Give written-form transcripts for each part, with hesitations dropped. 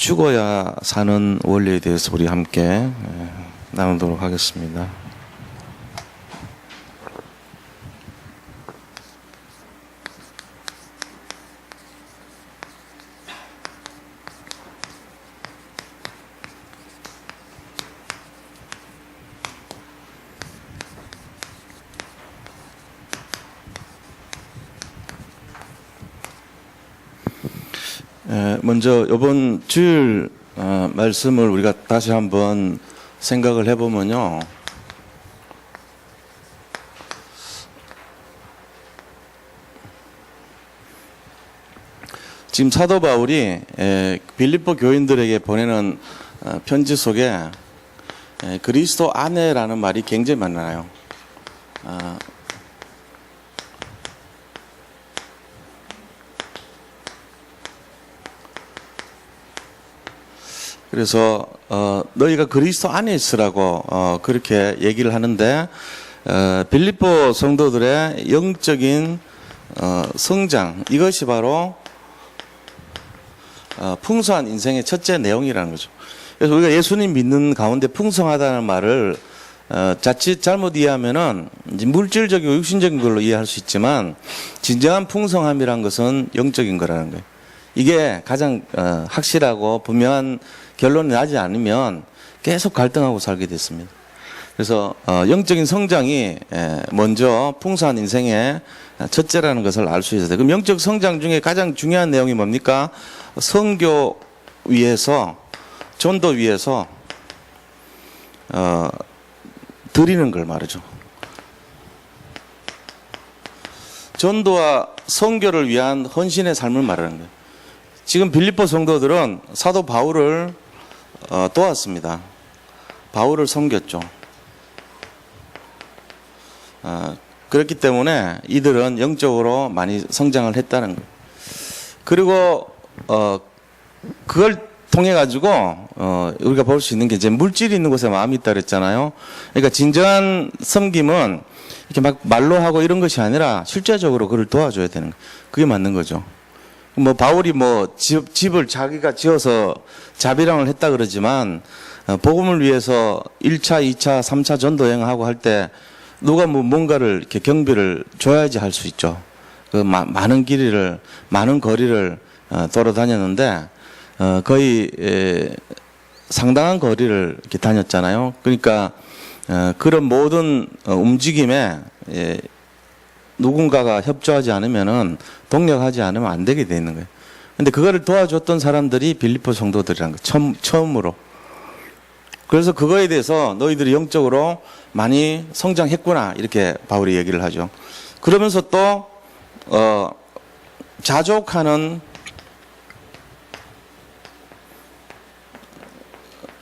죽어야 사는 원리에 대해서 우리 함께 나누도록 하겠습니다. 먼저 이번 주일 말씀을 우리가 다시 한번 생각을 해보면요. 지금 사도 바울이 빌립보 교인들에게 보내는 편지 속에 그리스도 안에라는 말이 굉장히 많아요. 그래서 너희가 그리스도 안에 있으라고 그렇게 얘기를 하는데 빌립보 성도들의 영적인 성장, 이것이 바로 풍성한 인생의 첫째 내용이라는 거죠. 그래서 우리가 예수님 믿는 가운데 풍성하다는 말을 자칫 잘못 이해하면은 이제 물질적이고 육신적인 걸로 이해할 수 있지만 진정한 풍성함이란 것은 영적인 거라는 거예요. 이게 가장 확실하고 분명한 결론이 나지 않으면 계속 갈등하고 살게 됐습니다. 그래서 영적인 성장이 먼저 풍성한 인생의 첫째라는 것을 알 수 있어야 돼요. 그럼 영적 성장 중에 가장 중요한 내용이 뭡니까? 선교 위에서, 전도 위에서 드리는 걸 말이죠. 전도와 선교를 위한 헌신의 삶을 말하는 거예요. 지금 빌립보 성도들은 사도 바울을 도왔습니다. 바울을 섬겼죠. 그렇기 때문에 이들은 영적으로 많이 성장을 했다는 거예요. 그리고 그걸 통해 가지고 우리가 볼 수 있는 게 이제 물질이 있는 곳에 마음이 있다 그랬잖아요. 그러니까 진정한 섬김은 이렇게 막 말로 하고 이런 것이 아니라 실제적으로 그를 도와줘야 되는 거예요. 그게 맞는 거죠. 뭐 바울이 뭐 집을 자기가 지어서 자비랑을 했다 그러지만 복음을 위해서 1차, 2차, 3차 전도 여행하고 할 때 누가 뭐 뭔가를 이렇게 경비를 줘야지 할 수 있죠. 그 많은 거리를 돌아다녔는데 거의 상당한 거리를 이렇게 다녔잖아요. 그러니까 그런 모든 움직임에 누군가가 협조하지 않으면은 동력하지 않으면 안 되게 돼 있는 거예요. 근데 그거를 도와줬던 사람들이 빌립보 성도들이라는 거예요. 처음으로. 그래서 그거에 대해서 너희들이 영적으로 많이 성장했구나 이렇게 바울이 얘기를 하죠. 그러면서 또 자족하는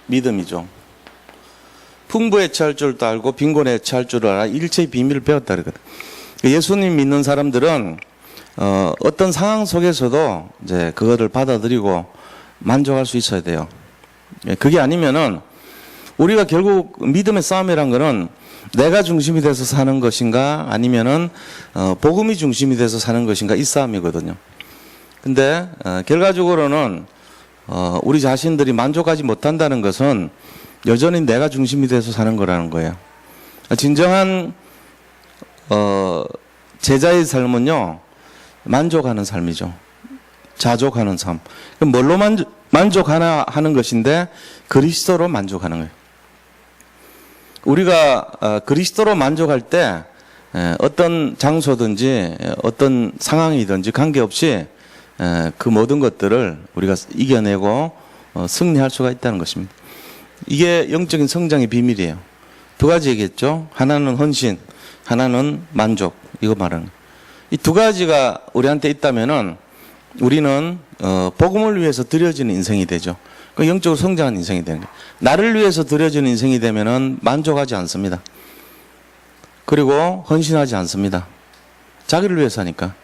믿음이죠. 풍부에 처할 줄도 알고 빈곤에 처할 줄을 알아 일체의 비밀을 배웠다 그러거든. 예수님 믿는 사람들은 어떤 상황 속에서도 이제 그거를 받아들이고 만족할 수 있어야 돼요. 그게 아니면은 우리가 결국 믿음의 싸움이란 거는 내가 중심이 돼서 사는 것인가 아니면은 복음이 중심이 돼서 사는 것인가 이 싸움이거든요. 근데 결과적으로는 우리 자신들이 만족하지 못한다는 것은 여전히 내가 중심이 돼서 사는 거라는 거예요. 진정한 제자의 삶은요, 만족하는 삶이죠. 자족하는 삶. 그럼 뭘로 만족하나 하는 것인데, 그리스도로 만족하는 거예요. 우리가 그리스도로 만족할 때, 어떤 장소든지, 어떤 상황이든지 관계없이, 그 모든 것들을 우리가 이겨내고, 승리할 수가 있다는 것입니다. 이게 영적인 성장의 비밀이에요. 두 가지 얘기했죠. 하나는 헌신, 하나는 만족. 이거 말하는 거예요. 이 두 가지가 우리한테 있다면은 우리는 복음을 위해서 드려지는 인생이 되죠. 그 영적으로 성장한 인생이 되는 거예요. 나를 위해서 드려지는 인생이 되면은 만족하지 않습니다. 그리고 헌신하지 않습니다. 자기를 위해서 하니까.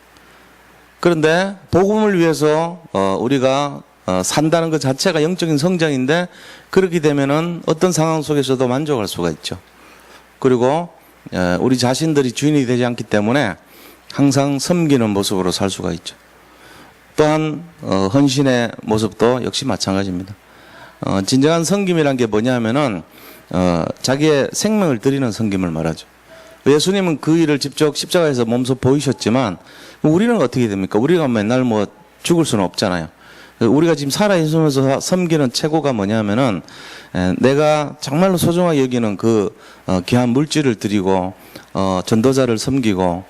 그런데 복음을 위해서 우리가 산다는 것 자체가 영적인 성장인데 그렇게 되면은 어떤 상황 속에서도 만족할 수가 있죠. 그리고 우리 자신들이 주인이 되지 않기 때문에 항상 섬기는 모습으로 살 수가 있죠. 또한 헌신의 모습도 역시 마찬가지입니다. 진정한 섬김이란 게 뭐냐면은 자기의 생명을 드리는 섬김을 말하죠. 예수님은 그 일을 직접 십자가에서 몸소 보이셨지만 우리는 어떻게 됩니까? 우리가 맨날 뭐 죽을 수는 없잖아요. 우리가 지금 살아있으면서 섬기는 최고가 뭐냐면은 내가 정말로 소중하게 여기는 그 귀한 물질을 드리고 전도자를 섬기고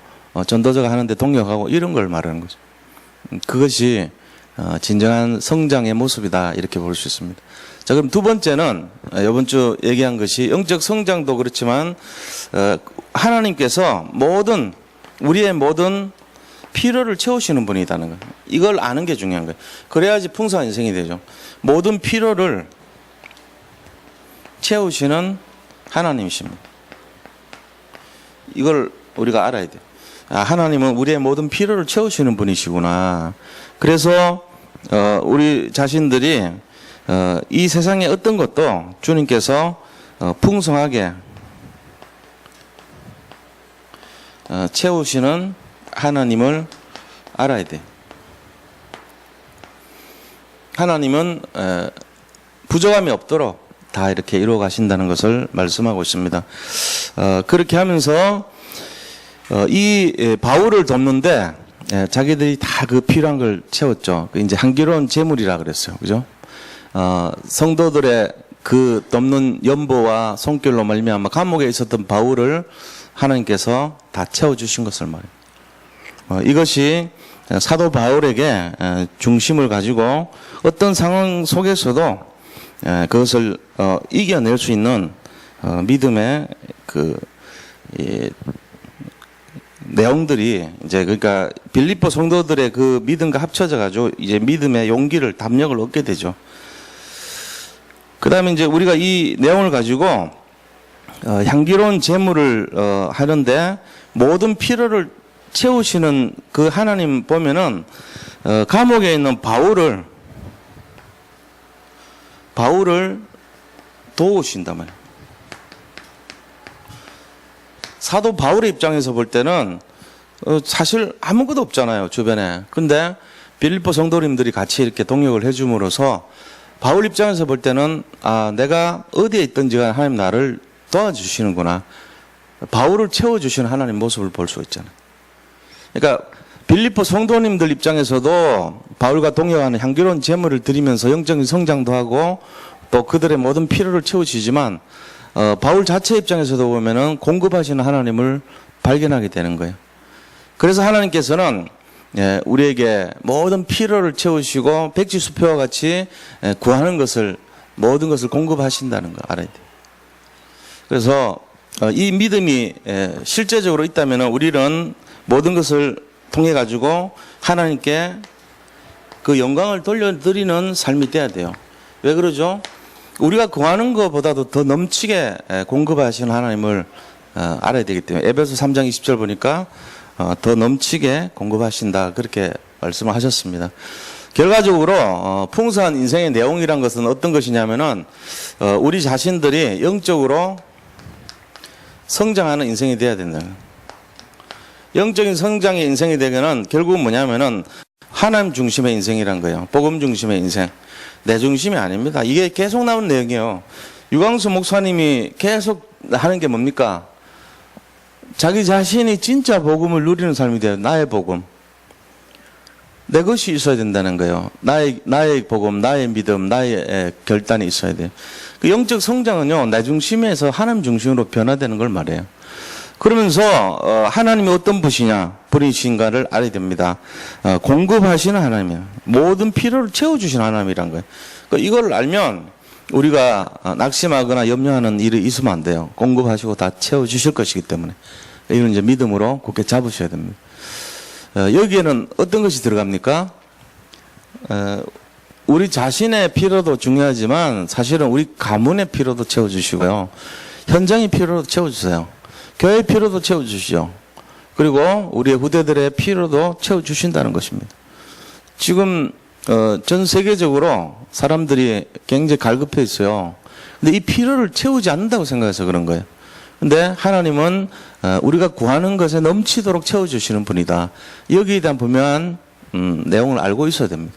전도자가 하는데 동력하고 이런 걸 말하는 거죠. 그것이 진정한 성장의 모습이다 이렇게 볼 수 있습니다. 자, 그럼 두 번째는 이번 주 얘기한 것이 영적 성장도 그렇지만 하나님께서 우리의 모든 필요를 채우시는 분이라는 거예요. 이걸 아는 게 중요한 거예요. 그래야지 풍성한 인생이 되죠. 모든 필요를 채우시는 하나님이십니다. 이걸 우리가 알아야 돼요. 하나님은 우리의 모든 필요를 채우시는 분이시구나. 그래서 우리 자신들이 이 세상의 어떤 것도 주님께서 풍성하게 채우시는 하나님을 알아야 돼. 하나님은 부족함이 없도록 다 이렇게 이루어 가신다는 것을 말씀하고 있습니다. 그렇게 하면서 이 바울을 돕는데 자기들이 다 그 필요한 걸 채웠죠. 이제 향기로운 재물이라 그랬어요. 그죠? 성도들의 그 돕는 연보와 손길로 말미암아 감옥에 있었던 바울을 하나님께서 다 채워주신 것을 말해요. 이것이 사도 바울에게 중심을 가지고 어떤 상황 속에서도 그것을 이겨낼 수 있는 믿음의 내용들이 이제 그러니까 빌립보 성도들의 그 믿음과 합쳐져 가지고 이제 믿음의 용기를 담력을 얻게 되죠. 그다음에 이제 우리가 이 내용을 가지고 향기로운 제물을 하는데 모든 필요를 채우시는 그 하나님 보면은 감옥에 있는 바울을 도우신단 말이에요. 사도 바울의 입장에서 볼 때는 사실 아무것도 없잖아요, 주변에. 근데 빌립보 성도님들이 같이 이렇게 동역을 해줌으로써 바울 입장에서 볼 때는 내가 어디에 있든지 하나님 나를 도와주시는구나. 바울을 채워주시는 하나님 모습을 볼 수 있잖아요. 그러니까 빌립보 성도님들 입장에서도 바울과 동역하는 향기로운 제물을 드리면서 영적인 성장도 하고 또 그들의 모든 필요를 채우시지만 바울 자체 입장에서도 보면은 공급하시는 하나님을 발견하게 되는 거예요. 그래서 하나님께서는 우리에게 모든 필요를 채우시고 백지수표와 같이 구하는 것을 모든 것을 공급하신다는 거 알아야 돼요. 그래서 이 믿음이 실제적으로 있다면 우리는 모든 것을 통해 가지고 하나님께 그 영광을 돌려드리는 삶이 돼야 돼요. 왜 그러죠? 우리가 구하는 것보다도 더 넘치게 공급하시는 하나님을 알아야 되기 때문에 에베소 3장 20절 보니까 더 넘치게 공급하신다 그렇게 말씀을 하셨습니다. 결과적으로 풍성한 인생의 내용이란 것은 어떤 것이냐면은 우리 자신들이 영적으로 성장하는 인생이 돼야 된다. 영적인 성장의 인생이 되면은 결국은 뭐냐면은 하나님 중심의 인생이란 거예요. 복음 중심의 인생. 내 중심이 아닙니다. 이게 계속 나오는 내용이에요. 유광수 목사님이 계속 하는 게 뭡니까? 자기 자신이 진짜 복음을 누리는 삶이 돼요. 나의 복음. 내 것이 있어야 된다는 거예요. 나의 복음, 나의 믿음, 나의 결단이 있어야 돼요. 그 영적 성장은요, 내 중심에서 하나님 중심으로 변화되는 걸 말해요. 그러면서 하나님이 어떤 분이신가를 알아야 됩니다. 공급하시는 하나님이에요. 모든 필요를 채워주시는 하나님이란 거예요. 이걸 알면 우리가 낙심하거나 염려하는 일이 있으면 안 돼요. 공급하시고 다 채워주실 것이기 때문에. 이건 이제 믿음으로 굳게 잡으셔야 됩니다. 여기에는 어떤 것이 들어갑니까? 우리 자신의 필요도 중요하지만 사실은 우리 가문의 필요도 채워주시고요. 현장의 필요도 채워주세요. 교회의 필요도 채워주시죠. 그리고 우리의 후대들의 필요도 채워주신다는 것입니다. 지금 전 세계적으로 사람들이 굉장히 갈급해 있어요. 근데 이 필요를 채우지 않는다고 생각해서 그런 거예요. 근데 하나님은 우리가 구하는 것에 넘치도록 채워주시는 분이다. 여기에 대한 분명한 내용을 알고 있어야 됩니다.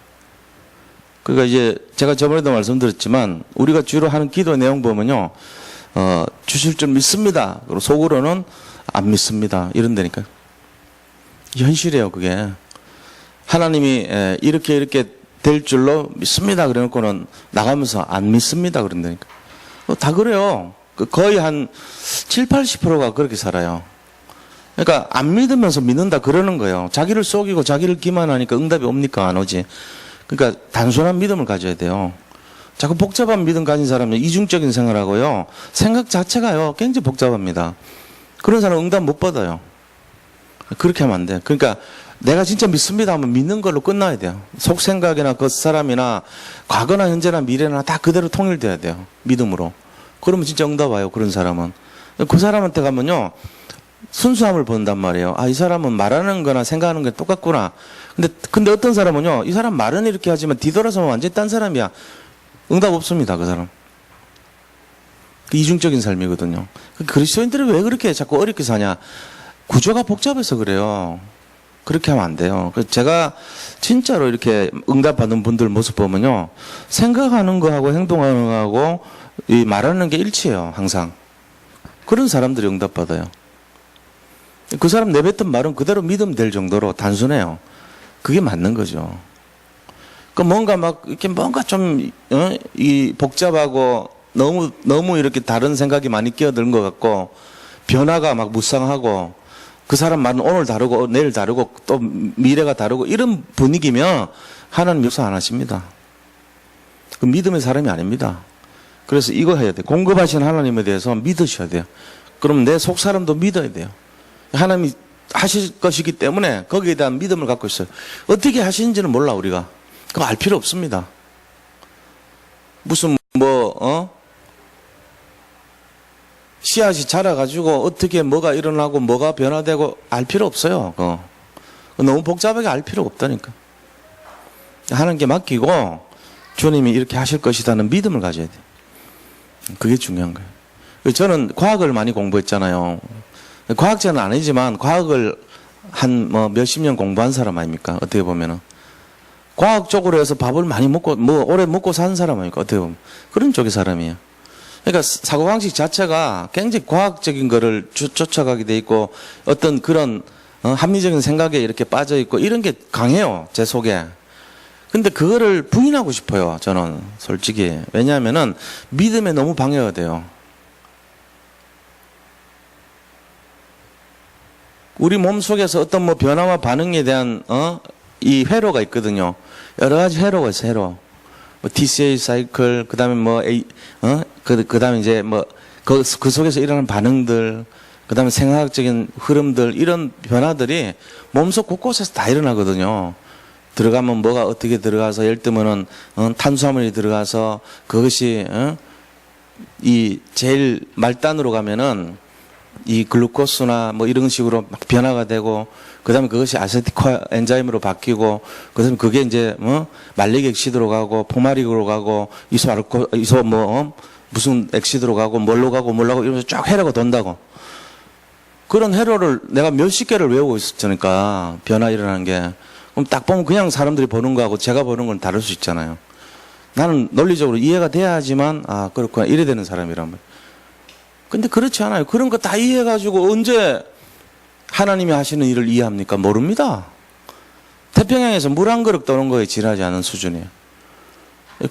그러니까 이제 제가 저번에도 말씀드렸지만 우리가 주로 하는 기도 내용 보면요, 주실 줄 믿습니다. 그리고 속으로는 안 믿습니다. 이런다니까요. 현실이에요, 그게. 하나님이 이렇게 될 줄로 믿습니다. 그래 놓고는 나가면서 안 믿습니다. 그런다니까. 다 그래요. 거의 한 7, 80%가 그렇게 살아요. 그러니까 안 믿으면서 믿는다 그러는 거예요. 자기를 속이고 자기를 기만하니까 응답이 옵니까? 안 오지. 그러니까 단순한 믿음을 가져야 돼요. 자꾸 복잡한 믿음 가진 사람은 이중적인 생각을 하고요. 생각 자체가요, 굉장히 복잡합니다. 그런 사람은 응답 못 받아요. 그렇게 하면 안 돼요. 그러니까 내가 진짜 믿습니다 하면 믿는 걸로 끝나야 돼요. 속생각이나 그 사람이나 과거나 현재나 미래나 다 그대로 통일돼야 돼요. 믿음으로. 그러면 진짜 응답 와요. 그런 사람은. 그 사람한테 가면요, 순수함을 본단 말이에요. 아, 이 사람은 말하는 거나 생각하는 게 똑같구나. 근데 어떤 사람은요, 이 사람 말은 이렇게 하지만 뒤돌아서면 완전히 딴 사람이야. 응답 없습니다. 그 사람. 그 이중적인 삶이거든요. 그리스도인들이 왜 그렇게 자꾸 어렵게 사냐. 구조가 복잡해서 그래요. 그렇게 하면 안 돼요. 제가 진짜로 이렇게 응답받는 분들 모습 보면요, 생각하는 거하고 행동하는 거하고 이 말하는 게 일치해요. 항상. 그런 사람들이 응답받아요. 그 사람 내뱉은 말은 그대로 믿음 될 정도로 단순해요. 그게 맞는 거죠. 그 뭔가 막 이렇게 뭔가 좀 이 복잡하고 너무 이렇게 다른 생각이 많이 끼어드는 것 같고 변화가 막 무쌍하고 그 사람 말은 오늘 다르고 내일 다르고 또 미래가 다르고 이런 분위기면 하나님 역사 안 하십니다. 그 믿음의 사람이 아닙니다. 그래서 이거 해야 돼요. 공급하신 하나님에 대해서 믿으셔야 돼요. 그럼 내 속 사람도 믿어야 돼요. 하나님이 하실 것이기 때문에 거기에 대한 믿음을 갖고 있어요. 어떻게 하시는지는 몰라 우리가. 그거 알 필요 없습니다. 무슨 씨앗이 자라가지고 어떻게 뭐가 일어나고 뭐가 변화되고 알 필요 없어요. 그거 너무 복잡하게 알 필요 없다니까. 하나님께 맡기고 주님이 이렇게 하실 것이라는 믿음을 가져야 돼요. 그게 중요한 거예요. 저는 과학을 많이 공부했잖아요. 과학자는 아니지만 과학을 한 몇십 년 공부한 사람 아닙니까? 어떻게 보면은. 과학적으로 해서 밥을 많이 먹고 오래 먹고 사는 사람 아닙니까? 어떻게 보면. 그런 쪽의 사람이에요. 그러니까 사고방식 자체가 굉장히 과학적인 거를 쫓아가게 돼 있고 어떤 그런 합리적인 생각에 이렇게 빠져 있고 이런 게 강해요. 제 속에. 근데 그거를 부인하고 싶어요. 저는 솔직히. 왜냐하면은 믿음에 너무 방해가 돼요. 우리 몸 속에서 어떤 변화와 반응에 대한 이 회로가 있거든요. 여러 가지 회로가 있어요. 회로. TCA 사이클, 그다음에 그다음에 이제 그 속에서 일어나는 반응들, 그다음에 생화학적인 흐름들 이런 변화들이 몸속 곳곳에서 다 일어나거든요. 들어가면 뭐가 어떻게 들어가서 예를 들면은 탄수화물이 들어가서 그것이 이 제일 말단으로 가면은 이 글루코스나 이런 식으로 막 변화가 되고 그다음에 그것이 아세틱화 엔자임으로 바뀌고 그다음에 그게 이제 말릭 액시드로 가고 포마릭으로 가고 이소 무슨 액시드로 가고 뭘로 가고 이러면서 쫙 회로가 돈다고. 그런 회로를 내가 몇십 개를 외우고 있었으니까 변화 일어나는 게. 그럼 딱 보면 그냥 사람들이 보는 거하고 제가 보는 건 다를 수 있잖아요. 나는 논리적으로 이해가 돼야 하지만 그렇구나 이래 되는 사람이란 말이에요. 근데 그렇지 않아요. 그런 거 다 이해해가지고 언제 하나님이 하시는 일을 이해합니까? 모릅니다. 태평양에서 물 한 그릇 떠는 거에 지나지 않은 수준이에요.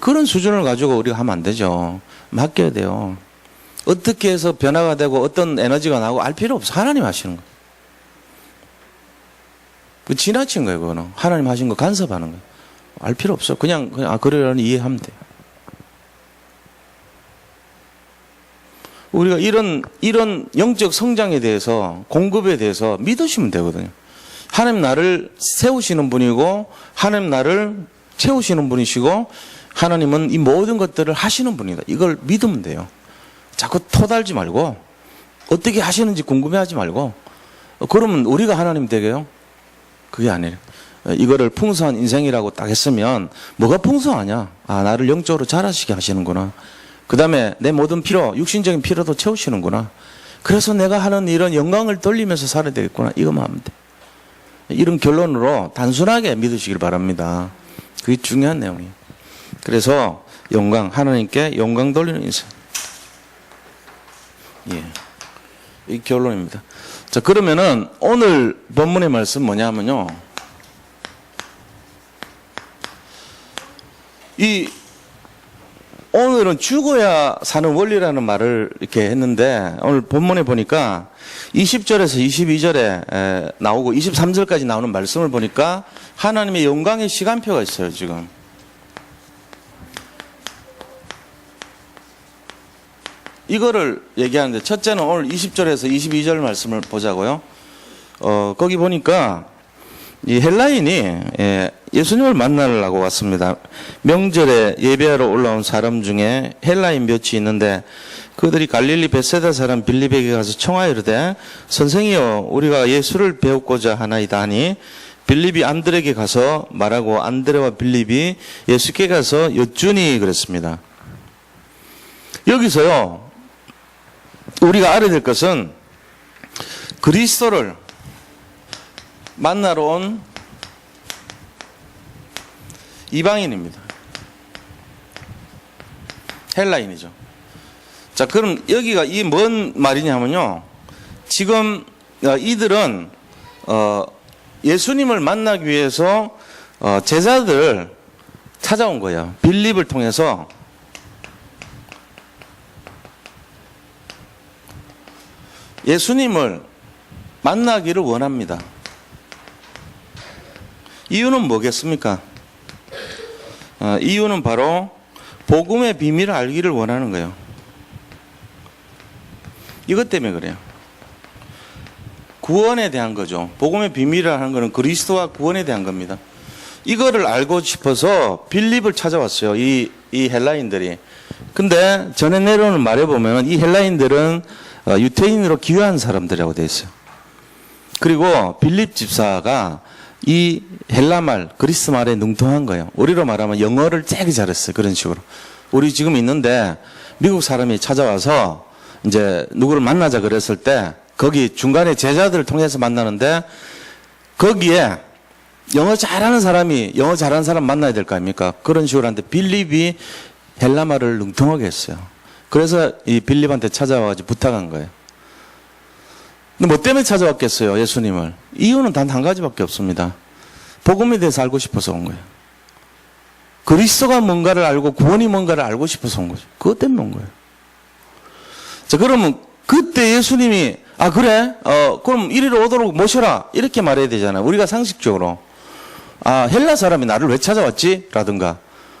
그런 수준을 가지고 우리가 하면 안 되죠. 맡겨야 돼요. 어떻게 해서 변화가 되고 어떤 에너지가 나고 알 필요 없어. 하나님 하시는 거예요. 그 지나친 거예요. 그거는 하나님 하신 거 간섭하는 거예요. 알 필요 없어. 그냥 그러려니 이해하면 돼요. 우리가 이런 영적 성장에 대해서 공급에 대해서 믿으시면 되거든요. 하나님 나를 세우시는 분이고 하나님 나를 채우시는 분이시고 하나님은 이 모든 것들을 하시는 분이다. 이걸 믿으면 돼요. 자꾸 토달지 말고 어떻게 하시는지 궁금해하지 말고 그러면 우리가 하나님 되게요? 그게 아니에요. 이거를 풍성한 인생이라고 딱 했으면 뭐가 풍성하냐? 나를 영적으로 자라시게 하시는구나. 그 다음에 내 모든 필요, 육신적인 필요도 채우시는구나. 그래서 내가 하는 이런 영광을 돌리면서 살아야 되겠구나. 이것만 하면 돼. 이런 결론으로 단순하게 믿으시길 바랍니다. 그게 중요한 내용이에요. 그래서 영광, 하나님께 영광 돌리는 인생. 예. 이 결론입니다. 자, 그러면은 오늘 본문의 말씀 뭐냐면요. 오늘은 죽어야 사는 원리라는 말을 이렇게 했는데 오늘 본문에 보니까 20절에서 22절에 나오고 23절까지 나오는 말씀을 보니까 하나님의 영광의 시간표가 있어요, 지금. 이거를 얘기하는데 첫째는 오늘 20절에서 22절 말씀을 보자고요. 거기 보니까 이 헬라인이 예수님을 만나려고 왔습니다. 명절에 예배하러 올라온 사람 중에 헬라인 몇이 있는데 그들이 갈릴리 벳세다 사람 빌립에게 가서 청하여 이르되 선생이여 우리가 예수를 배우고자 하나이다 하니 빌립이 안드레에게 가서 말하고 안드레와 빌립이 예수께 가서 여쭈니 그랬습니다. 여기서요 우리가 알아야 될 것은 그리스도를 만나러 온 이방인입니다. 헬라인이죠. 자, 그럼 여기가 이 뭔 말이냐면요. 지금 이들은 예수님을 만나기 위해서 제자들을 찾아온 거예요. 빌립을 통해서 예수님을 만나기를 원합니다. 이유는 뭐겠습니까? 이유는 바로 복음의 비밀을 알기를 원하는 거예요. 이것 때문에 그래요. 구원에 대한 거죠. 복음의 비밀이라는 것은 그리스도와 구원에 대한 겁니다. 이거를 알고 싶어서 빌립을 찾아왔어요. 이 헬라인들이. 근데 전에 내려오는 말에 보면 이 헬라인들은 유태인으로 기여한 사람들이라고 되어 있어요. 그리고 빌립 집사가 이 헬라말, 그리스 말에 능통한 거예요. 우리로 말하면 영어를 되게 잘했어요. 그런 식으로. 우리 지금 있는데 미국 사람이 찾아와서 이제 누구를 만나자 그랬을 때 거기 중간에 제자들을 통해서 만나는데 거기에 영어 잘하는 사람이 영어 잘하는 사람 만나야 될 거 아닙니까? 그런 식으로 하는데 빌립이 헬라말을 능통하게 했어요. 그래서 이 빌립한테 찾아와가지고 부탁한 거예요. 근데 뭐 때문에 찾아왔겠어요, 예수님을? 이유는 단 한 가지밖에 없습니다. 복음에 대해서 알고 싶어서 온 거예요. 그리스도가 뭔가를 알고 구원이 뭔가를 알고 싶어서 온 거죠. 그것 때문에 온 거예요. 자, 그러면 그때 예수님이 그래? 그럼 이리로 오도록 모셔라. 이렇게 말해야 되잖아요. 우리가 상식적으로. 헬라 사람이 나를 왜 찾아왔지? 라든가.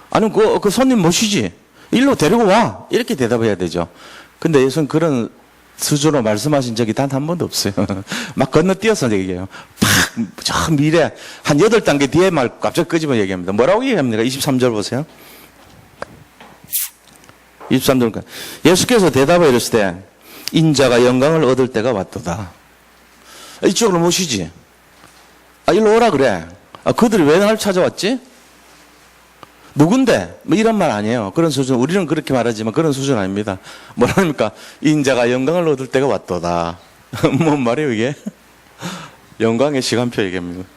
아니면 그 손님 모시지. 일로 데리고 와. 이렇게 대답해야 되죠. 근데 예수는 그런 수준으로 말씀하신 적이 단 한 번도 없어요. 막 건너뛰어서 얘기해요. 저 미래 한 8단계 뒤에 말 갑자기 끄집어 얘기합니다. 뭐라고 얘기합니까? 23절 보세요. 23절. 예수께서 대답하여 이르시되 인자가 영광을 얻을 때가 왔도다. 이쪽으로 모시지. 일로 오라 그래. 그들이 왜 나를 찾아왔지? 누군데? 뭐 이런 말 아니에요. 그런 수준. 우리는 그렇게 말하지만 그런 수준 아닙니다. 뭐랍니까? 인자가 영광을 얻을 때가 왔도다. 뭔 말이에요 이게? 영광의 시간표 얘기합니다.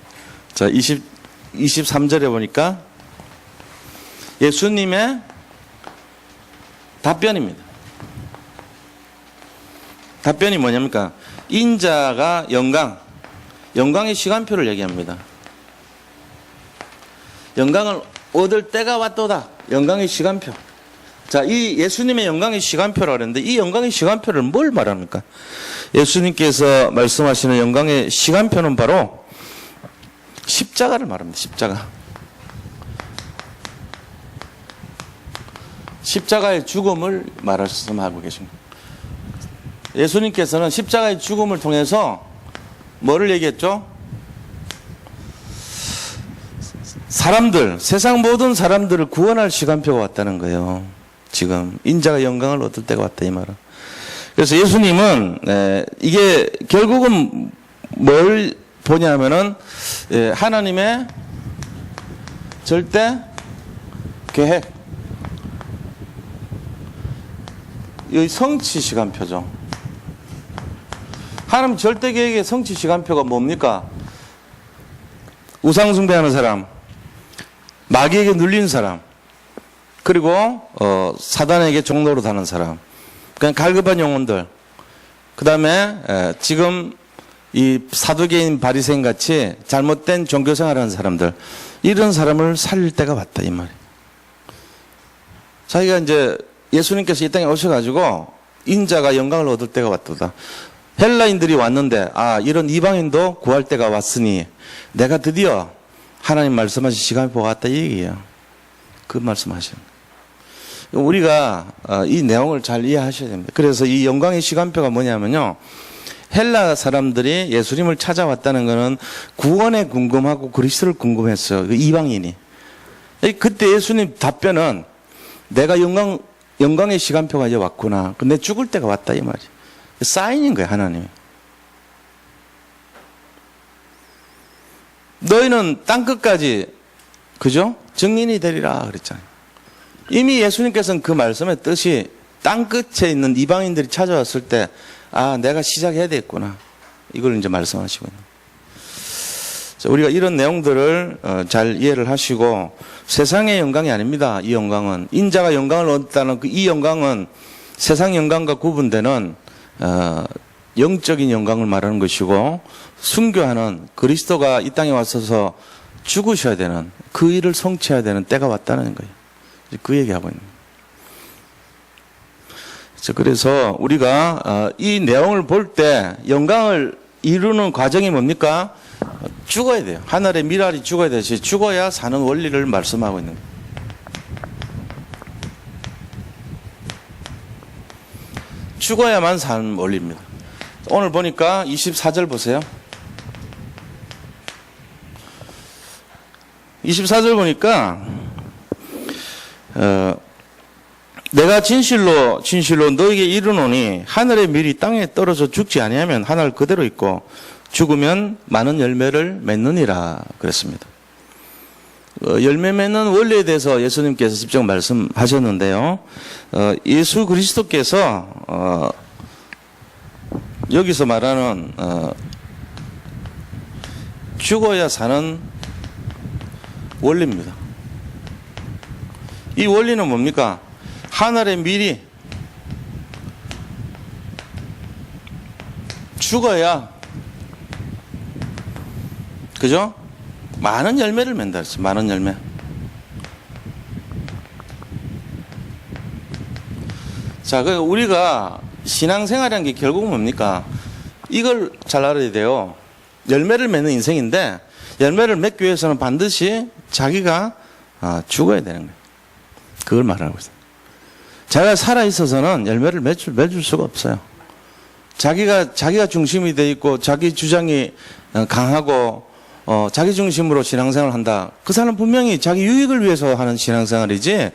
자, 23절에 보니까 예수님의 답변입니다. 답변이 뭐냐니까 인자가 영광의 시간표를 얘기합니다. 영광을 얻을 때가 왔도다. 영광의 시간표. 자, 이 예수님의 영광의 시간표라고 그랬는데 이 영광의 시간표를 뭘 말합니까? 예수님께서 말씀하시는 영광의 시간표는 바로 십자가를 말합니다. 십자가. 십자가의 죽음을 말씀하고 계십니다. 예수님께서는 십자가의 죽음을 통해서 뭐를 얘기했죠? 세상 모든 사람들을 구원할 시간표가 왔다는 거예요. 지금 인자가 영광을 얻을 때가 왔다 이 말은. 그래서 예수님은 이게 결국은 뭘 보냐면은 하나님의 절대 계획, 이 성취 시간표죠. 하나님 절대 계획의 성취 시간표가 뭡니까? 우상숭배하는 사람, 마귀에게 눌린 사람, 그리고 사단에게 종로로 다는 사람, 그냥 갈급한 영혼들, 그 다음에 지금 이 사두개인 바리새인 같이 잘못된 종교생활하는 사람들, 이런 사람을 살릴 때가 왔다 이 말이에요. 자기가 이제 예수님께서 이 땅에 오셔가지고 인자가 영광을 얻을 때가 왔도다. 헬라인들이 왔는데 이런 이방인도 구할 때가 왔으니 내가 드디어 하나님 말씀하신 시간이 보았다 이 얘기예요. 그 말씀하시는 거예요. 우리가 이 내용을 잘 이해하셔야 됩니다. 그래서 이 영광의 시간표가 뭐냐면요, 헬라 사람들이 예수님을 찾아왔다는 것은 구원에 궁금하고 그리스도를 궁금했어요. 그 이방인이. 그때 예수님 답변은 내가 영광의 시간표가 이제 왔구나. 근데 죽을 때가 왔다 이 말이에요. 사인인 거예요, 하나님이. 너희는 땅끝까지, 그죠? 증인이 되리라 그랬잖아요. 이미 예수님께서는 그 말씀의 뜻이 땅끝에 있는 이방인들이 찾아왔을 때 내가 시작해야 되겠구나. 이걸 이제 말씀하시고 있는 거예요. 우리가 이런 내용들을 잘 이해를 하시고, 세상의 영광이 아닙니다. 이 영광은 인자가 영광을 얻었다는 이 영광은 세상 영광과 구분되는 영적인 영광을 말하는 것이고, 순교하는 그리스도가 이 땅에 왔어서 죽으셔야 되는 그 일을 성취해야 되는 때가 왔다는 거예요. 그 얘기하고 있는 거예요. 그래서 우리가 이 내용을 볼 때 영광을 이루는 과정이 뭡니까? 죽어야 돼요. 하늘의 미랄이 죽어야 되지, 죽어야 사는 원리를 말씀하고 있는 거예요. 죽어야만 사는 원리입니다. 오늘 보니까 24절 보세요. 24절 보니까 내가 진실로 너에게 이르노니 하늘의 밀이 땅에 떨어져 죽지 아니하면 하늘 그대로 있고 죽으면 많은 열매를 맺느니라 그랬습니다. 열매 맺는 원리에 대해서 예수님께서 직접 말씀하셨는데요. 예수 그리스도께서 여기서 말하는 죽어야 사는 원리입니다. 이 원리는 뭡니까? 하늘의 밀이 죽어야, 그죠? 많은 열매를 맺는다 했어요. 많은 열매. 자, 우리가 신앙생활이라는 게 결국은 뭡니까? 이걸 잘 알아야 돼요. 열매를 맺는 인생인데, 열매를 맺기 위해서는 반드시 자기가 죽어야 되는 거예요. 그걸 말하고 있어요. 자기가 살아있어서는 열매를 맺을 수가 없어요. 자기가 중심이 돼 있고, 자기 주장이 강하고, 자기 중심으로 신앙생활을 한다. 그 사람은 분명히 자기 유익을 위해서 하는 신앙생활이지,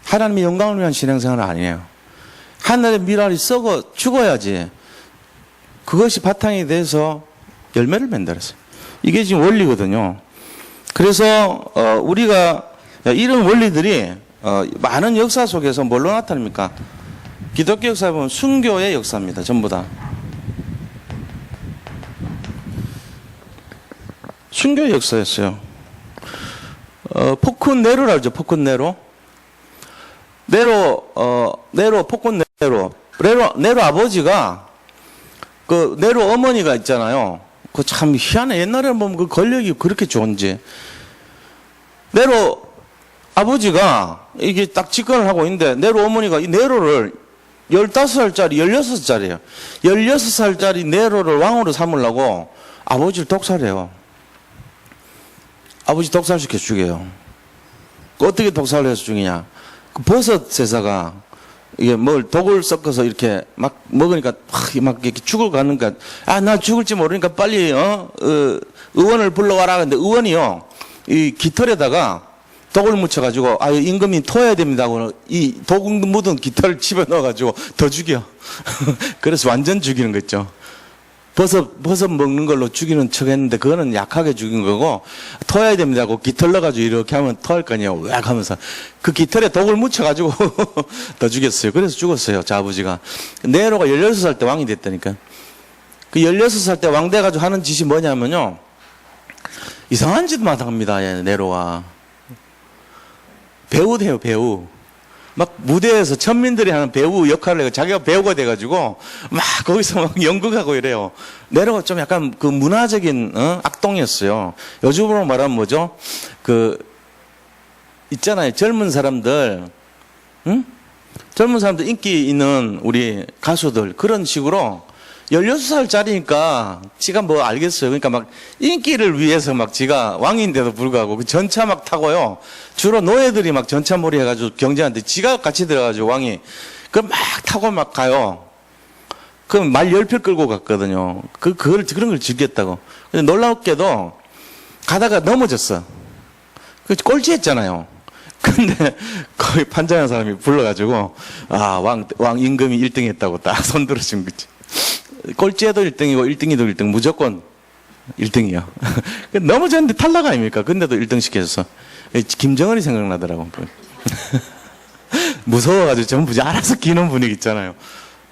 하나님의 영광을 위한 신앙생활은 아니에요. 하늘의 미랄이 썩어 죽어야지 그것이 바탕이 돼서 열매를 맺는다 그랬어요. 이게 지금 원리거든요. 그래서 우리가 이런 원리들이 많은 역사 속에서 뭘로 나타납니까? 기독교 역사에 보면 순교의 역사입니다. 전부 다. 순교의 역사였어요. 폭군 네로를 알죠? 폭군 네로. 폭군 네로 아버지가, 네로 어머니가 있잖아요. 그 참 희한해. 옛날에 보면 그 권력이 그렇게 좋은지. 네로 아버지가 이게 딱 집권을 하고 있는데, 네로 어머니가 이 네로를 15살짜리, 16살이에요. 16살짜리 네로를 왕으로 삼으려고 아버지를 독살해요. 아버지 독살시켜 죽여요. 어떻게 독살을 해서 죽이냐? 그 버섯에다가 이게 뭘 독을 섞어서 이렇게 막 먹으니까 막 이렇게 죽을 가는가. 나 죽을지 모르니까 빨리 의원을 불러와라. 근데 의원이요, 이 깃털에다가 독을 묻혀가지고 임금이 토해야 됩니다 하고 이 독 묻은 깃털을 집어 넣어가지고 더 죽여. 그래서 완전 죽이는 거 있죠. 버섯 먹는 걸로 죽이는 척 했는데 그거는 약하게 죽인 거고, 토해야 됩니다 하고 깃털 넣어가지고 이렇게 하면 토할 거 아니에요. 왜 하면서 그 깃털에 독을 묻혀가지고 더 죽였어요. 그래서 죽었어요, 저 아버지가. 네로가 16살 때 왕이 됐다니까. 그 16살 때 왕 돼가지고 하는 짓이 뭐냐면요, 이상한 짓만 합니다. 예, 네로가. 배우 돼요, 배우. 막 무대에서 천민들이 하는 배우 역할을 해서 자기가 배우가 돼가지고 막 거기서 막 연극하고 이래요. 네로가 좀 약간 그 문화적인 악동이었어요. 요즘으로 말하면 뭐죠? 그 있잖아요. 젊은 사람들, 응? 젊은 사람들 인기 있는 우리 가수들 그런 식으로 16살짜리니까 지가 뭐 알겠어요. 그러니까 막 인기를 위해서 막 지가 왕인데도 불구하고 그 전차 막 타고요. 주로 노예들이 막 전차몰이 해가지고 경제하는데 지가 같이 들어가지고 왕이 그 막 타고 막 가요. 그럼 말 10필 끌고 갔거든요. 그런 걸 즐겼다고. 근데 놀랍게도 가다가 넘어졌어. 그 꼴찌했잖아요. 근데 거기 판자는 사람이 불러가지고 왕 임금이 1등 했다고 딱 손들어준 거지. 꼴찌에도 1등이고 1등이도 1등 무조건 1등이요. 넘어졌는데 탈락 아닙니까? 근데도 1등 시켜줬어. 김정은이 생각나더라고. 무서워가지고 전부 알아서 기는 분위기 있잖아요.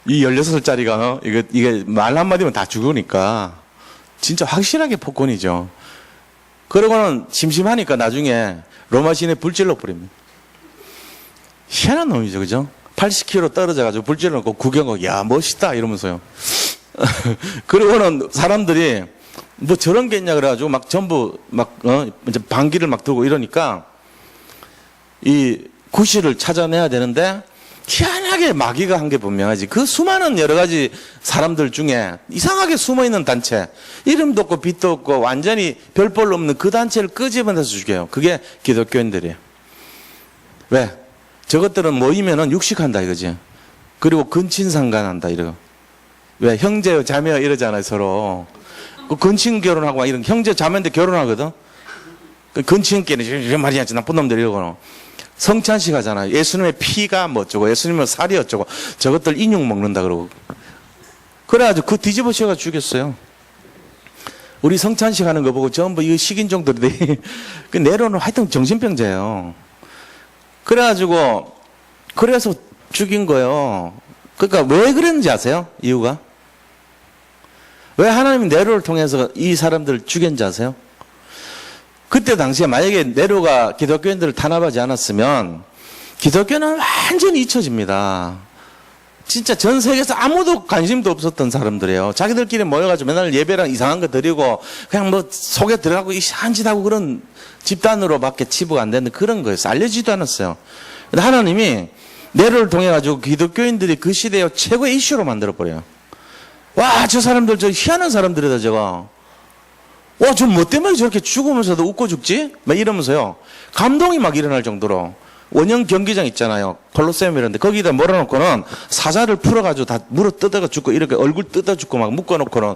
이 16살짜리가 이게 말 한마디면 다 죽으니까 진짜 확실하게 폭군이죠. 그러고는 심심하니까 나중에 로마 시내 불질러 버립니다. 희한한 놈이죠, 그죠? 80km 떨어져가지고 불질러 놓고 구경하고, 야, 멋있다, 이러면서요. 그러고는 사람들이 뭐 저런 게 있냐 그래가지고 막 전부 이제 방귀를 막 들고 이러니까 이 구실을 찾아내야 되는데 희한하게 마귀가 한 게 분명하지. 그 수많은 여러 가지 사람들 중에 이상하게 숨어있는 단체, 이름도 없고 빛도 없고 완전히 별볼 없는 그 단체를 끄집어내서 죽여요. 그게 기독교인들이에요. 왜? 저것들은 모이면은 육식한다 이거지. 그리고 근친상간한다 이러고. 왜? 형제요 자매요 이러잖아요 서로. 그 근친 결혼하고 막 이런 형제 자매인데 결혼하거든. 그 근친끼리 이런 말이 하지 나쁜 놈들 이러고는. 성찬식 하잖아요. 예수님의 피가 뭐 어쩌고 예수님의 살이 어쩌고 저것들 인육 먹는다 그러고. 그래가지고 그 뒤집어 씌워가 죽였어요. 우리 성찬식 하는 거 보고 전부 이 식인종들이 그 내로는 하여튼 정신병자예요. 그래가지고 그래서 죽인 거예요. 그러니까 왜 그랬는지 아세요? 이유가? 왜 하나님이 네로를 통해서 이 사람들을 죽였는지 아세요? 그때 당시에 만약에 네로가 기독교인들을 탄압하지 않았으면 기독교는 완전히 잊혀집니다. 진짜 전 세계에서 아무도 관심도 없었던 사람들이에요. 자기들끼리 모여가지고 맨날 예배랑 이상한 거 드리고 그냥 뭐 속에 들어가고 이상한 짓 하고 그런 집단으로밖에 치부가 안 되는 그런 거였어요. 알려지지도 않았어요. 근데 하나님이 네로를 통해 가지고 기독교인들이 그 시대의 최고의 이슈로 만들어버려요. 와, 저 사람들 저 희한한 사람들이다 저거. 와, 저 뭐 때문에 저렇게 죽으면서도 웃고 죽지? 막 이러면서요. 감동이 막 일어날 정도로. 원형 경기장 있잖아요. 콜로세움 이런데 거기다 몰아놓고는 사자를 풀어가지고 다 물어 뜯어가 죽고 이렇게 얼굴 뜯어 죽고 막 묶어놓고는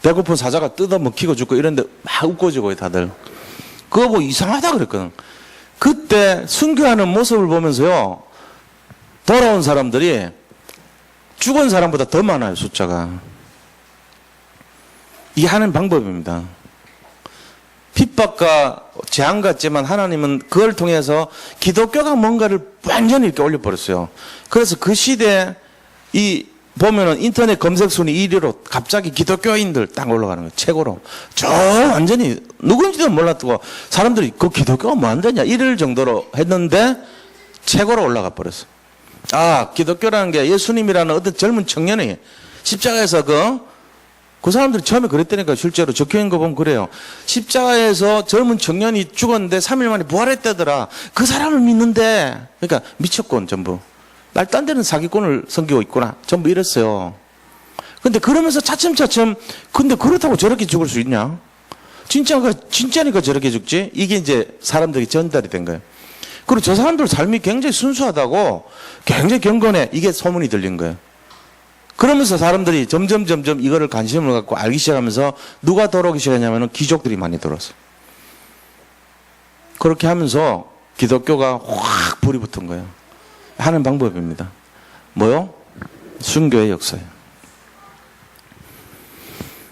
배고픈 사자가 뜯어 먹히고 죽고 이런데 막 웃고 죽어요 다들. 그거 보고 이상하다 그랬거든. 그때 순교하는 모습을 보면서요. 돌아온 사람들이 죽은 사람보다 더 많아요 숫자가. 이게 하는 방법입니다. 핍박과 재앙 같지만 하나님은 그걸 통해서 기독교가 뭔가를 완전히 이렇게 올려버렸어요. 그래서 그 시대에 보면은 인터넷 검색 순위 1위로 갑자기 기독교인들 딱 올라가는 거예요. 최고로. 저 완전히 누군지도 몰랐고 사람들이 그 기독교가 뭐 안 되냐 이럴 정도로 했는데 최고로 올라가 버렸어. 기독교라는 게 예수님이라는 어떤 젊은 청년이 십자가에서 그 사람들이 처음에 그랬다니까 실제로 적혀있는 거 보면 그래요. 십자가에서 젊은 청년이 죽었는데 3일 만에 부활했다더라. 그 사람을 믿는데 그러니까 미쳤군 전부. 말도 안 되는 사기꾼을 섬기고 있구나. 전부 이랬어요. 근데 그러면서 차츰차츰 근데 그렇다고 저렇게 죽을 수 있냐? 진짜니까 저렇게 죽지? 이게 이제 사람들이 전달이 된 거예요. 그리고 저 사람들 삶이 굉장히 순수하다고 굉장히 경건해. 이게 소문이 들린 거예요. 그러면서 사람들이 점점 이거를 관심을 갖고 알기 시작하면서 누가 들어오기 시작했냐면 귀족들이 많이 들어왔어요. 그렇게 하면서 기독교가 확 불이 붙은 거예요. 하는 방법입니다. 뭐요? 순교의 역사예요.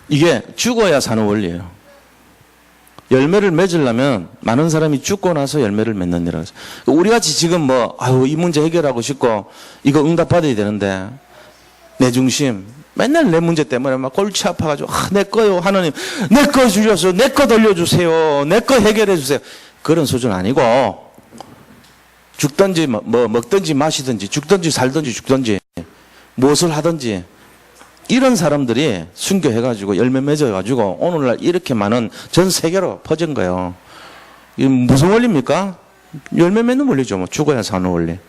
이게 죽어야 사는 원리예요. 열매를 맺으려면 많은 사람이 죽고 나서 열매를 맺는이라고 해서 우리 같이 지금 이 문제 해결하고 싶고 이거 응답받아야 되는데 내 중심, 맨날 내 문제 때문에 막 골치 아파가지고 내 거요 하나님 내 거 주셔서 내 거 돌려주세요. 내 거 해결해 주세요. 그런 수준 아니고 죽든지 뭐 먹든지 마시든지 죽든지 살든지 죽든지 무엇을 하든지 이런 사람들이 순교해가지고 열매 맺어가지고 오늘날 이렇게 많은 전 세계로 퍼진 거예요. 이게 무슨 원리입니까? 열매 맺는 원리죠. 뭐 죽어야 사는 원리.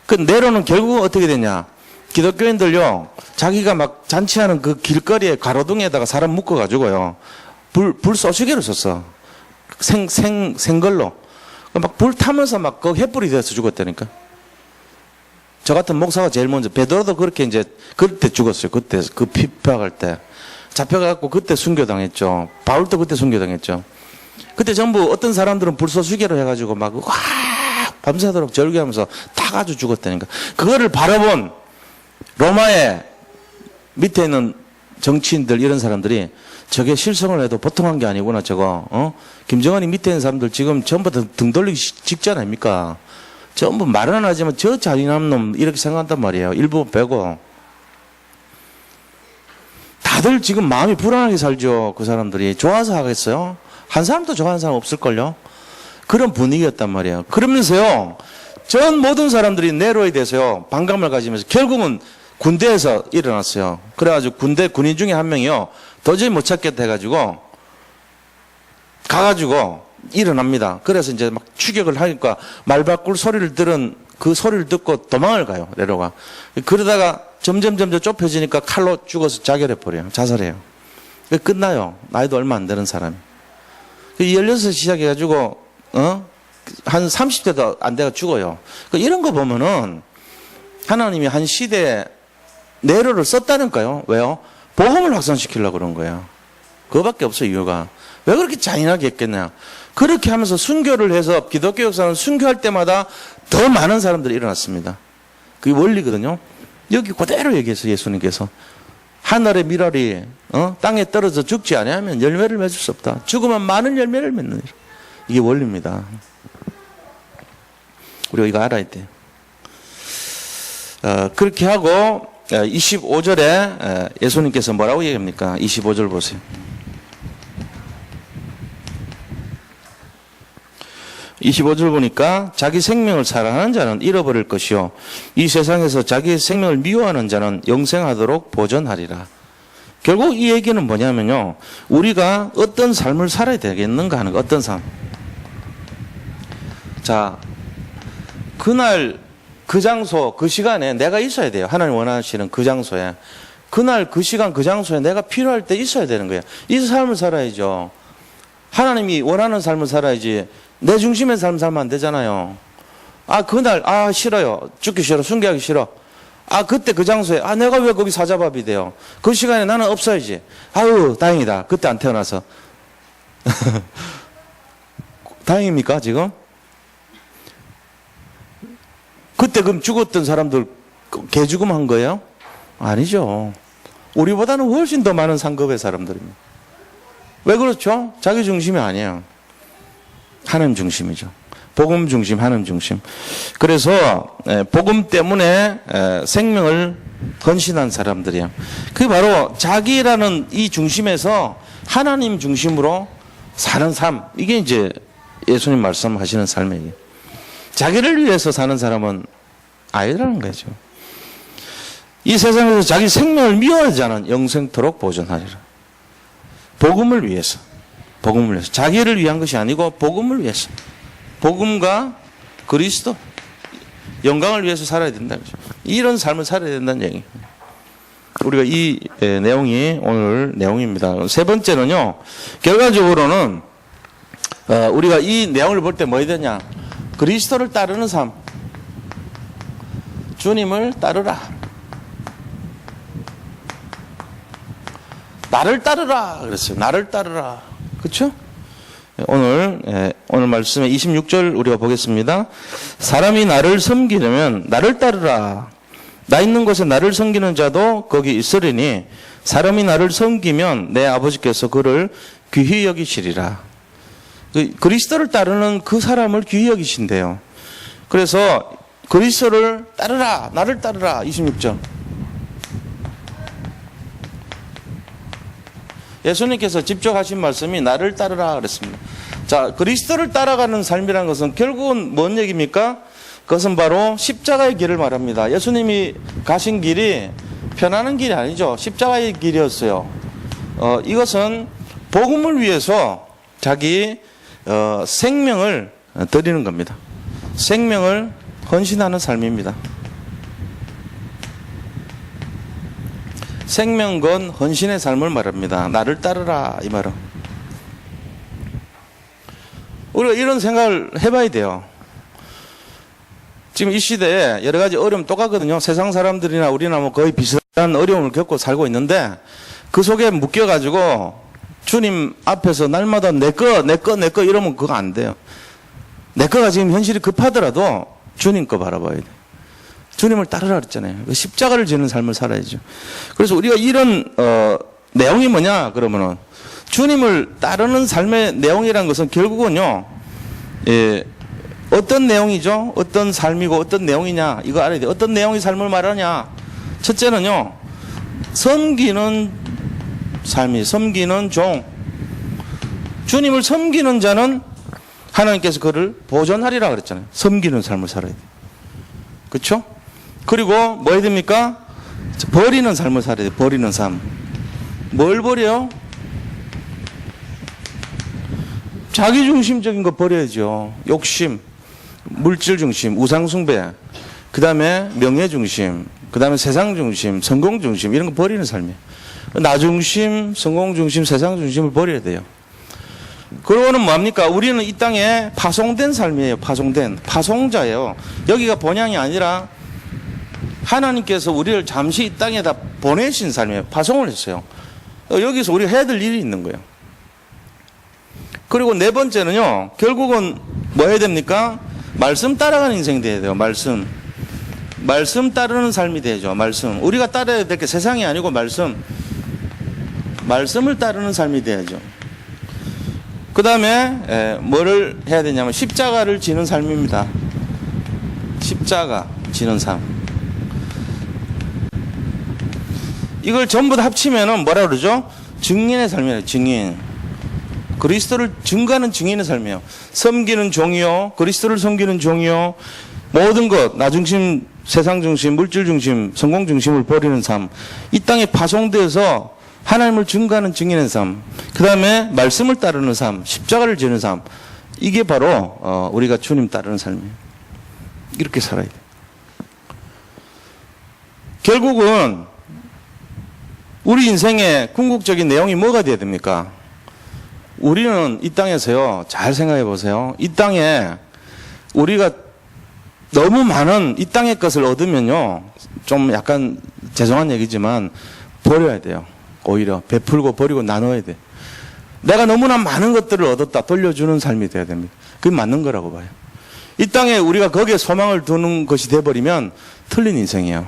그 내로는 결국 어떻게 되냐? 기독교인들요, 자기가 막 잔치하는 그 길거리에 가로등에다가 사람 묶어가지고요, 불 쏘시개를 썼어. 생걸로. 막 불 타면서 막 그 횃불이 돼서 죽었다니까. 저 같은 목사가 제일 먼저, 베드로도 그렇게 이제, 그때 죽었어요. 그때, 그 핍박할 때. 잡혀갖고 그때 순교당했죠. 바울도 그때 순교당했죠. 그때 전부 어떤 사람들은 불쏘시개로 해가지고 막, 와! 밤새도록 절규하면서 타가지고 죽었다니까. 그거를 바라본 로마의 밑에 있는 정치인들 이런 사람들이 저게 실성을 해도 보통 한 게 아니구나 저거. 김정은이 밑에 있는 사람들 지금 전부 다 등 돌리기 직전 아닙니까? 전부 말은 안 하지만 저 잔인한 놈 이렇게 생각한단 말이에요. 일부 빼고. 다들 지금 마음이 불안하게 살죠. 그 사람들이. 좋아서 하겠어요? 한 사람도 좋아하는 사람 없을걸요? 그런 분위기였단 말이에요. 그러면서요, 전 모든 사람들이 네로에 대해서요, 반감을 가지면서 결국은 군대에서 일어났어요. 그래가지고 군인 중에 한 명이요, 도저히 못 찾겠다 해가지고, 가가지고 일어납니다. 그래서 이제 막 추격을 하니까 말 바꿀 소리를 들은 그 소리를 듣고 도망을 가요, 네로가. 그러다가 점점 좁혀지니까 칼로 죽어서 자결해버려요. 자살해요. 끝나요. 나이도 얼마 안 되는 사람이. 16살 시작해가지고, 한 30대도 안 돼가 죽어요. 이런 거 보면은 하나님이 한 시대에 네로를 썼다니까요. 왜요? 복음을 확산시키려고 그런 거예요. 그거밖에 없어요, 이유가. 왜 그렇게 잔인하게 했겠냐. 그렇게 하면서 순교를 해서 기독교 역사는 순교할 때마다 더 많은 사람들이 일어났습니다. 그게 원리거든요. 여기 그대로 얘기해서 예수님께서 하늘의 밀알이 땅에 떨어져 죽지 아니하면 열매를 맺을 수 없다. 죽으면 많은 열매를 맺느니라. 이게 원리입니다. 우리가 이거 알아야 돼요. 그렇게 하고 25절에 예수님께서 뭐라고 얘기합니까? 25절 보세요. 25절 보니까 자기 생명을 사랑하는 자는 잃어버릴 것이요 이 세상에서 자기 생명을 미워하는 자는 영생하도록 보존하리라. 결국 이 얘기는 뭐냐면요, 우리가 어떤 삶을 살아야 되겠는가 하는 거. 어떤 삶. 자, 그날 그 장소 그 시간에 내가 있어야 돼요. 하나님 원하시는 그 장소에. 그날 그 시간 그 장소에 내가 필요할 때 있어야 되는 거예요. 이 삶을 살아야죠. 하나님이 원하는 삶을 살아야지 내 중심의 삶 살면 안 되잖아요. 그날 싫어요. 죽기 싫어. 순교하기 싫어. 그때 그 장소에 내가 왜 거기 사자밥이 돼요. 그 시간에 나는 없어야지. 아유 다행이다. 그때 안 태어나서. 다행입니까 지금? 그때 그럼 죽었던 사람들 개죽음한 거예요? 아니죠. 우리보다는 훨씬 더 많은 상급의 사람들입니다. 왜 그렇죠? 자기 중심이 아니에요. 하나님 중심이죠. 복음 중심, 하나님 중심. 그래서 복음 때문에 생명을 헌신한 사람들이에요. 그게 바로 자기라는 이 중심에서 하나님 중심으로 사는 삶. 이게 이제 예수님 말씀하시는 삶이에요. 자기를 위해서 사는 사람은 아니라는 거죠. 이 세상에서 자기 생명을 미워하지 않은 영생토록 보존하리라. 복음을 위해서. 복음을 위해서. 자기를 위한 것이 아니고 복음을 위해서. 복음과 그리스도, 영광을 위해서 살아야 된다. 이런 삶을 살아야 된다는 얘기예요. 우리가 이 내용이 오늘 내용입니다. 세 번째는요, 결과적으로는 우리가 이 내용을 볼 때 뭐 해야 되냐? 그리스도를 따르는 삶. 주님을 따르라. 나를 따르라. 그랬어요. 나를 따르라. 그렇죠? 오늘 말씀의 26절 우리가 보겠습니다. 사람이 나를 섬기려면 나를 따르라. 나 있는 곳에 나를 섬기는 자도 거기 있으리니 사람이 나를 섬기면 내 아버지께서 그를 귀히 여기시리라. 그리스도를 따르는 그 사람을 귀히 여기신대요. 그래서 그리스도를 따르라. 나를 따르라. 26절. 예수님께서 직접 하신 말씀이 나를 따르라 그랬습니다. 자, 그리스도를 따라가는 삶이라는 것은 결국은 뭔 얘기입니까? 그것은 바로 십자가의 길을 말합니다. 예수님이 가신 길이 편안한 길이 아니죠. 십자가의 길이었어요. 이것은 복음을 위해서 자기 생명을 드리는 겁니다. 생명을 헌신하는 삶입니다. 생명건 헌신의 삶을 말합니다. 나를 따르라 이 말은. 우리가 이런 생각을 해봐야 돼요. 지금 이 시대에 여러 가지 어려움 똑같거든요. 세상 사람들이나 우리나 뭐 거의 비슷한 어려움을 겪고 살고 있는데 그 속에 묶여가지고 주님 앞에서 날마다 내 거 이러면 그거 안 돼요. 내 거가 지금 현실이 급하더라도 주님 거 바라봐야 돼. 주님을 따르라 그랬잖아요. 십자가를 지는 삶을 살아야죠. 그래서 우리가 이런 내용이 뭐냐 그러면은 주님을 따르는 삶의 내용이라는 것은 결국은요, 어떤 내용이죠? 어떤 삶이고 어떤 내용이냐 이거 알아야 돼요. 어떤 내용이 삶을 말하냐? 첫째는요, 섬기는 삶이, 섬기는 종. 주님을 섬기는 자는 하나님께서 그를 보존하리라 그랬잖아요. 섬기는 삶을 살아야 돼요. 그렇죠? 그리고 뭐 해야 됩니까? 버리는 삶을 살아야 돼요. 버리는 삶. 뭘 버려요? 자기중심적인 거 버려야죠. 욕심, 물질중심, 우상숭배, 그 다음에 명예중심, 그 다음에 세상중심, 성공중심 이런 거 버리는 삶이에요. 나중심, 성공중심, 세상중심을 버려야 돼요. 그러고는 뭐합니까? 우리는 이 땅에 파송된 삶이에요. 파송자예요. 여기가 본향이 아니라 하나님께서 우리를 잠시 이 땅에다 보내신 삶이에요. 파송을 했어요. 여기서 우리가 해야 될 일이 있는 거예요. 그리고 네 번째는요, 결국은 뭐 해야 됩니까? 말씀 따라가는 인생이 돼야 돼요. 말씀 따르는 삶이 되죠. 말씀. 우리가 따라야 될 게 세상이 아니고 말씀을 따르는 삶이 돼야죠. 그 다음에 뭐를 해야 되냐면 십자가를 지는 삶입니다. 십자가 지는 삶. 이걸 전부 다 합치면은 뭐라 그러죠? 증인의 삶이에요. 증인. 그리스도를 증거하는 증인의 삶이에요. 섬기는 종이요, 그리스도를 섬기는 종이요, 모든 것, 나중심, 세상중심, 물질중심, 성공중심을 버리는 삶. 이 땅에 파송되어서 하나님을 증거하는 증인의 삶. 그 다음에 말씀을 따르는 삶, 십자가를 지는 삶. 이게 바로 우리가 주님 따르는 삶이에요. 이렇게 살아야 돼요. 결국은 우리 인생의 궁극적인 내용이 뭐가 돼야 됩니까? 우리는 이 땅에서요, 잘 생각해 보세요. 이 땅에 우리가 너무 많은 이 땅의 것을 얻으면요, 좀 약간 죄송한 얘기지만 버려야 돼요. 오히려 베풀고 버리고 나눠야 돼. 내가 너무나 많은 것들을 얻었다 돌려주는 삶이 돼야 됩니다. 그게 맞는 거라고 봐요. 이 땅에 우리가 거기에 소망을 두는 것이 돼버리면 틀린 인생이에요.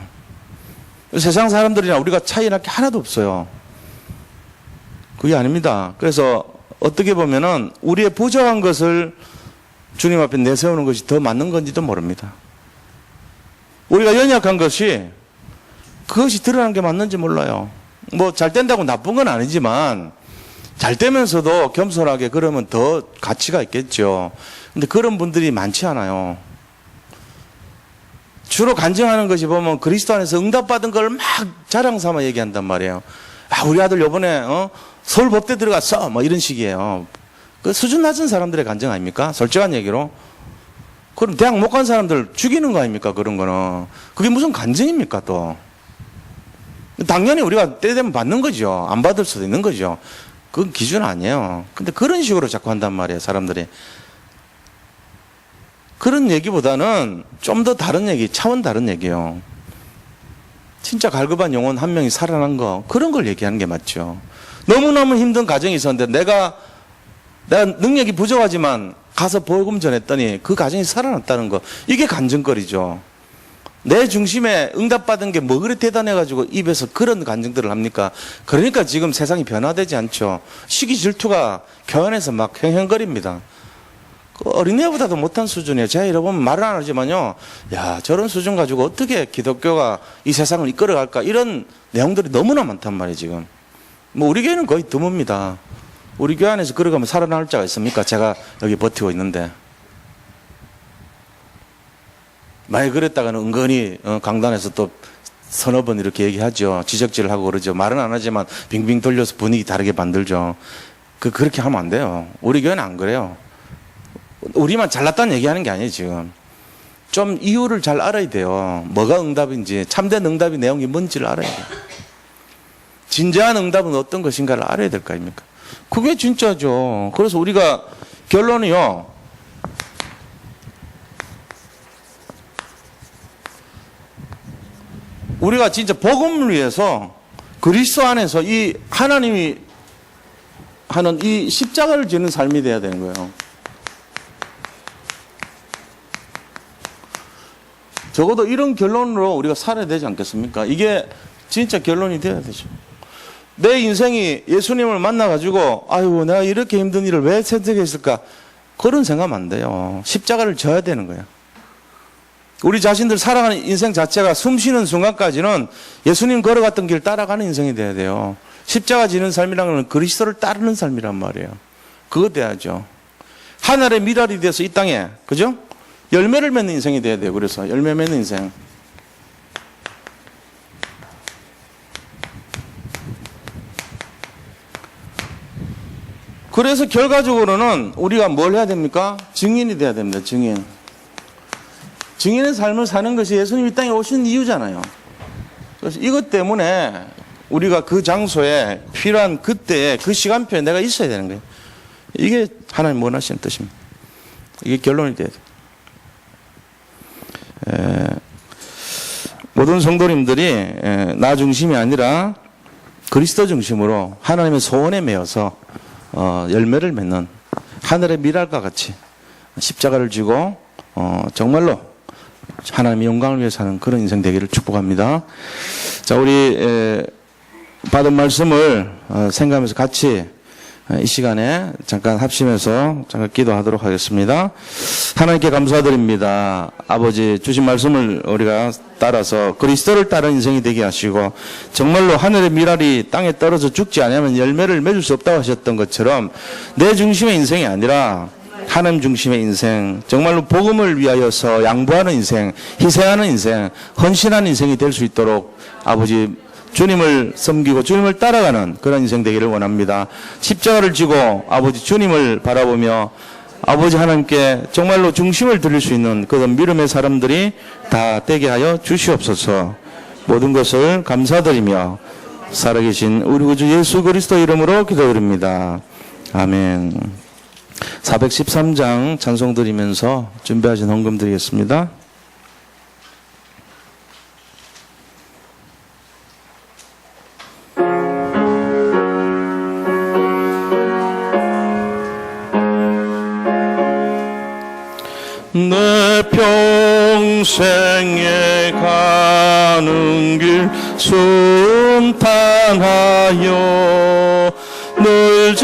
세상 사람들이랑 우리가 차이 날 게 하나도 없어요. 그게 아닙니다. 그래서 어떻게 보면은 우리의 부족한 것을 주님 앞에 내세우는 것이 더 맞는 건지도 모릅니다. 우리가 연약한 것이 그것이 드러나는 게 맞는지 몰라요. 뭐 잘 된다고 나쁜 건 아니지만 잘 되면서도 겸손하게 그러면 더 가치가 있겠죠. 근데 그런 분들이 많지 않아요. 주로 간증하는 것이 보면 그리스도 안에서 응답받은 걸 막 자랑 삼아 얘기한단 말이에요. 아, 우리 아들 요번에 서울법대 들어갔어 뭐 이런 식이에요. 그 수준 낮은 사람들의 간증 아닙니까? 솔직한 얘기로. 그럼 대학 못 간 사람들 죽이는 거 아닙니까? 그런 거는. 그게 무슨 간증입니까 또. 당연히 우리가 때 되면 받는 거죠. 안 받을 수도 있는 거죠. 그건 기준 아니에요. 근데 그런 식으로 자꾸 한단 말이에요, 사람들이. 그런 얘기보다는 좀 더 다른 얘기, 차원 다른 얘기예요. 진짜 갈급한 영혼 한 명이 살아난 거, 그런 걸 얘기하는 게 맞죠. 너무너무 힘든 가정이 있었는데 내가 능력이 부족하지만 가서 복음 전했더니 그 가정이 살아났다는 거, 이게 간증거리죠. 내 중심에 응답받은 게 뭐 그리 대단해가지고 입에서 그런 간증들을 합니까? 그러니까 지금 세상이 변화되지 않죠. 시기 질투가 교환해서 막 행행거립니다. 그 어린애보다도 못한 수준이에요. 제가 여러분 말을 안 하지만요. 야, 저런 수준 가지고 어떻게 기독교가 이 세상을 이끌어갈까? 이런 내용들이 너무나 많단 말이에요, 지금. 뭐 우리 교회는 거의 드뭅니다. 우리 교회 안에서 걸어가면 살아날 자가 있습니까? 제가 여기 버티고 있는데. 만약 그랬다가는 은근히 강단에서 또 서너 번 이렇게 얘기하죠. 지적질을 하고 그러죠. 말은 안 하지만 빙빙 돌려서 분위기 다르게 만들죠. 그렇게 하면 안 돼요. 우리 교회는 안 그래요. 우리만 잘났다는 얘기하는 게 아니에요, 지금. 좀 이유를 잘 알아야 돼요. 뭐가 응답인지, 참된 응답의 내용이 뭔지를 알아야 돼요. 진지한 응답은 어떤 것인가를 알아야 될 거 아닙니까? 그게 진짜죠. 그래서 우리가 결론이요. 우리가 진짜 복음을 위해서 그리스도 안에서 이 하나님이 하는 이 십자가를 지는 삶이 돼야 되는 거예요. 적어도 이런 결론으로 우리가 살아야 되지 않겠습니까? 이게 진짜 결론이 돼야 되죠. 내 인생이 예수님을 만나가지고 아이고 내가 이렇게 힘든 일을 왜 선택했을까? 그런 생각하면 안 돼요. 십자가를 져야 되는 거예요. 우리 자신들 살아가는 인생 자체가 숨 쉬는 순간까지는 예수님 걸어갔던 길 따라가는 인생이 돼야 돼요. 십자가 지는 삶이라는 건 그리스도를 따르는 삶이란 말이에요. 그거 돼야죠. 하늘의 미랄이 돼서 이 땅에, 그죠? 열매를 맺는 인생이 돼야 돼요. 그래서 열매 맺는 인생. 그래서 결과적으로는 우리가 뭘 해야 됩니까? 증인이 돼야 됩니다. 증인. 증인의 삶을 사는 것이 예수님이 이 땅에 오신 이유잖아요. 그래서 이것 때문에 우리가 그 장소에 필요한 그때에 그 시간표에 내가 있어야 되는 거예요. 이게 하나님 원하시는 뜻입니다. 이게 결론이 돼야 돼요. 모든 성도님들이 나 중심이 아니라 그리스도 중심으로 하나님의 소원에 매여서 열매를 맺는 하늘의 미랄과 같이 십자가를 지고 정말로 하나님의 영광을 위해 사는 그런 인생 되기를 축복합니다. 자, 우리 받은 말씀을 생각하면서 같이 이 시간에 잠깐 합심해서 잠깐 기도하도록 하겠습니다. 하나님께 감사드립니다. 아버지 주신 말씀을 우리가 따라서 그리스도를 따르는 인생이 되게 하시고 정말로 하늘의 미랄이 땅에 떨어져 죽지 않으면 열매를 맺을 수 없다고 하셨던 것처럼 내 중심의 인생이 아니라 하나님 중심의 인생, 정말로 복음을 위하여서 양보하는 인생, 희생하는 인생, 헌신하는 인생이 될 수 있도록 아버지 주님을 섬기고 주님을 따라가는 그런 인생 되기를 원합니다. 십자가를 지고 아버지 주님을 바라보며 아버지 하나님께 정말로 중심을 드릴 수 있는 그런 믿음의 사람들이 다 되게 하여 주시옵소서. 모든 것을 감사드리며 살아계신 우리 구주 예수 그리스도 이름으로 기도드립니다. 아멘. 413장 찬송 드리면서 준비하신 헌금 드리겠습니다. 내 평생에 가는 길 순탄하여 늘